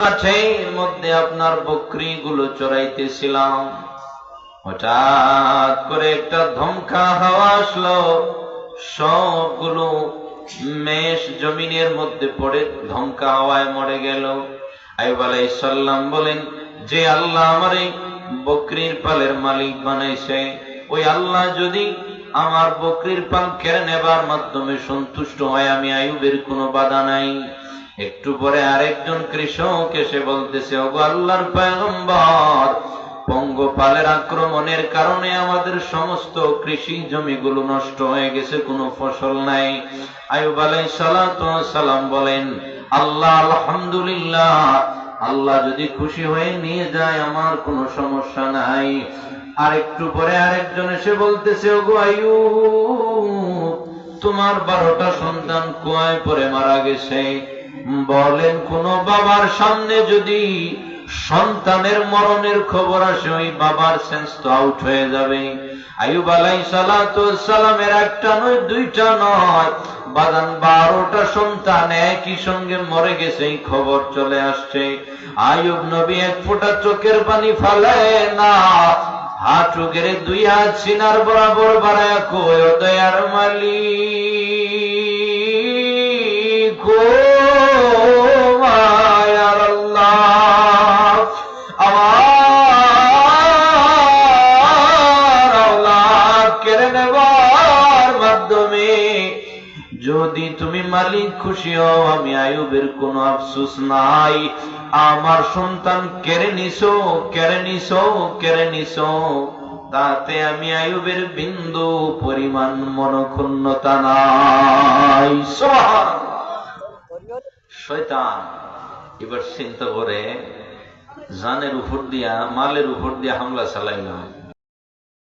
মাঠের মধ্যে আপনার বকরিগুলো চড়াইতেছিলাম, হঠাৎ করে একটা ধমকা হাওয়া আসলো, সবগুলো মেষ জমিনের মধ্যে পড়ে ধমকা হাওয়ায় মরে গেল। আইয়ুব আলাইহিস সালাম বলেন, যে আল্লাহ আমার এই বকরির পালের মালিক বানাইছে, ওই আল্লাহ যদি আমার বকরির পাল কেড়ে নেবার মাধ্যমে সন্তুষ্ট হয়, আমি আইয়ুবের কোনো বাধা নাই। একটু পরে আরেকজন কৃষক এসে বলতেছে, ওগো আল্লাহর পয়গম্বর, পঙ্গপালের আক্রমণের কারণে আমাদের সমস্ত কৃষি জমিগুলো নষ্ট হয়ে গেছে, কোনো ফসল নাই। আইয়ুব আলাইহিস সালাম বলেন, আল্লাহ আলহামদুলিল্লাহ, আল্লাহ যদি খুশি হয়ে নিয়ে যায় আমার কোনো সমস্যা নাই। আর একটু পরে আরেকজন এসে বলতেছে, ওগো আইয়ুব, তোমার 12টা সন্তান কুয়ায় পড়ে মারা গেছে। বলেন, কোন বাবার সামনে যদি সন্তানের মরণের খবর আসে, ওই বাবার সেন্স তো আউট হয়ে যাবে। আইয়ুব আলাইহিস সালামের একটা নয়, দুইটা নয়, বাদান 12টা সন্তান একই সঙ্গে মরে গেছে, এই খবর চলে আসছে। আইয়ুব নবী এক ফোঁটা চোখের পানি ফেলে না, হাঁটু গেড়ে 2 হাত সিনার বরাবর বাড়ায়া কয়, ও দয়ার মালিক, ও মায়ার আল্লাহ, আমার আওলাদ কেড়ে নেবার মাধ্যমে যদি তুমি মালিক খুশি হও, আমি আইয়ুবের কোনো আফসোস নাই। আমার সন্তান কেড়ে নিছো, তাতে আমি আইয়ুবের বিন্দু পরিমাণ মনক্ষুণ্ণতা নাই। শয়তান এবার চিন্তা করে জানের উপর দিয়া, মালের উপর দিয়া হামলা চালাইলাম,